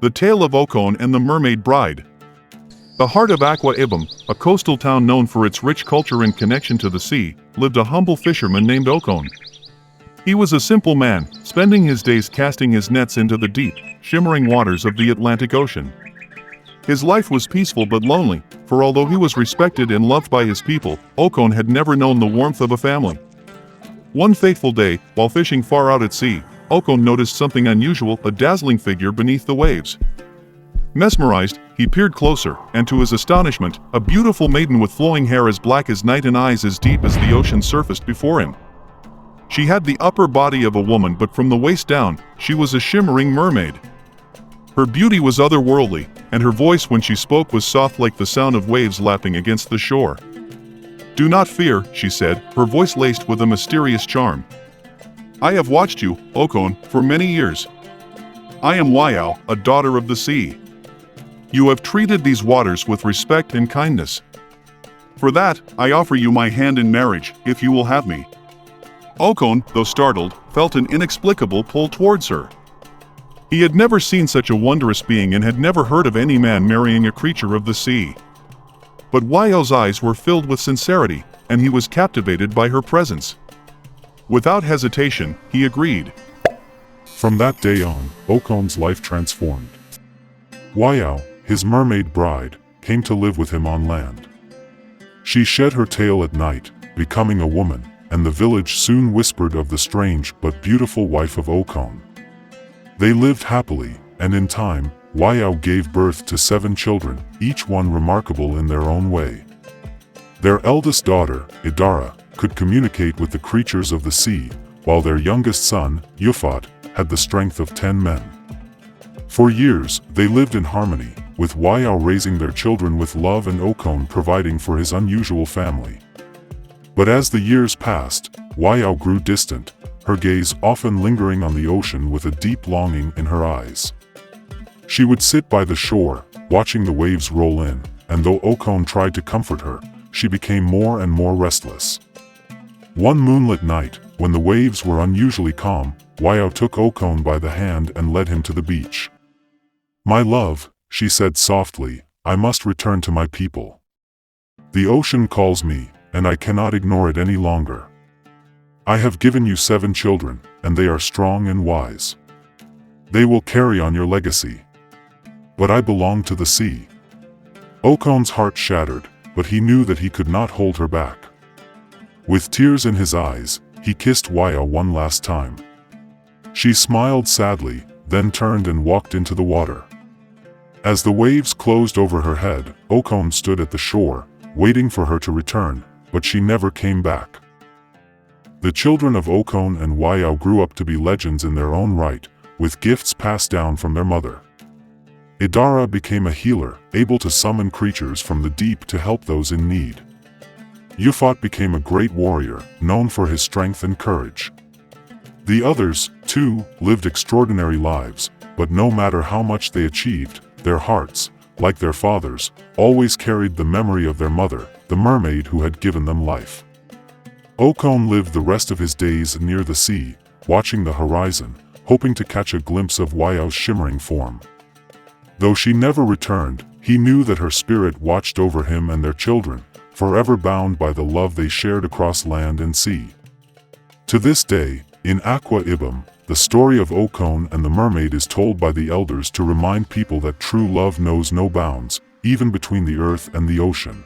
The Tale of Okon and the Mermaid Bride. The heart of Akwa Ibom, a coastal town known for its rich culture and connection to the sea, lived a humble fisherman named Okon. He was a simple man, spending his days casting his nets into the deep, shimmering waters of the Atlantic Ocean. His life was peaceful but lonely, for although he was respected and loved by his people, Okon had never known the warmth of a family. One fateful day, while fishing far out at sea, Okon noticed something unusual, a dazzling figure beneath the waves. Mesmerized, he peered closer, and to his astonishment, a beautiful maiden with flowing hair as black as night and eyes as deep as the ocean surfaced before him. She had the upper body of a woman, but from the waist down, she was a shimmering mermaid. Her beauty was otherworldly, and her voice when she spoke was soft like the sound of waves lapping against the shore. "Do not fear," she said, her voice laced with a mysterious charm. "I have watched you, Okon, for many years. I am Wayao, a daughter of the sea. You have treated these waters with respect and kindness. For that, I offer you my hand in marriage, if you will have me." Okon, though startled, felt an inexplicable pull towards her. He had never seen such a wondrous being and had never heard of any man marrying a creature of the sea. But Wayao's eyes were filled with sincerity, and he was captivated by her presence. Without hesitation, he agreed. From that day on, Okon's life transformed. Wayao, his mermaid bride, came to live with him on land. She shed her tail at night, becoming a woman, and the village soon whispered of the strange but beautiful wife of Okon. They lived happily, and in time, Wayao gave birth to 7 children, each one remarkable in their own way. Their eldest daughter, Idara, could communicate with the creatures of the sea, while their youngest son, Yufat, had the strength of 10 men. For years, they lived in harmony, with Wayao raising their children with love and Okon providing for his unusual family. But as the years passed, Wayao grew distant, her gaze often lingering on the ocean with a deep longing in her eyes. She would sit by the shore, watching the waves roll in, and though Okon tried to comfort her, she became more and more restless. One moonlit night, when the waves were unusually calm, Wayao took Okon by the hand and led him to the beach. "My love," she said softly, "I must return to my people. The ocean calls me, and I cannot ignore it any longer. I have given you 7 children, and they are strong and wise. They will carry on your legacy. But I belong to the sea." Okon's heart shattered, but he knew that he could not hold her back. With tears in his eyes, he kissed Wayao one last time. She smiled sadly, then turned and walked into the water. As the waves closed over her head, Okon stood at the shore, waiting for her to return, but she never came back. The children of Okon and Wayao grew up to be legends in their own right, with gifts passed down from their mother. Idara became a healer, able to summon creatures from the deep to help those in need. Yufat became a great warrior, known for his strength and courage. The others, too, lived extraordinary lives, but no matter how much they achieved, their hearts, like their fathers, always carried the memory of their mother, the mermaid who had given them life. Okon lived the rest of his days near the sea, watching the horizon, hoping to catch a glimpse of Wayao's shimmering form. Though she never returned, he knew that her spirit watched over him and their children, forever bound by the love they shared across land and sea. To this day, in Akwa Ibom, the story of Okon and the mermaid is told by the elders to remind people that true love knows no bounds, even between the earth and the ocean.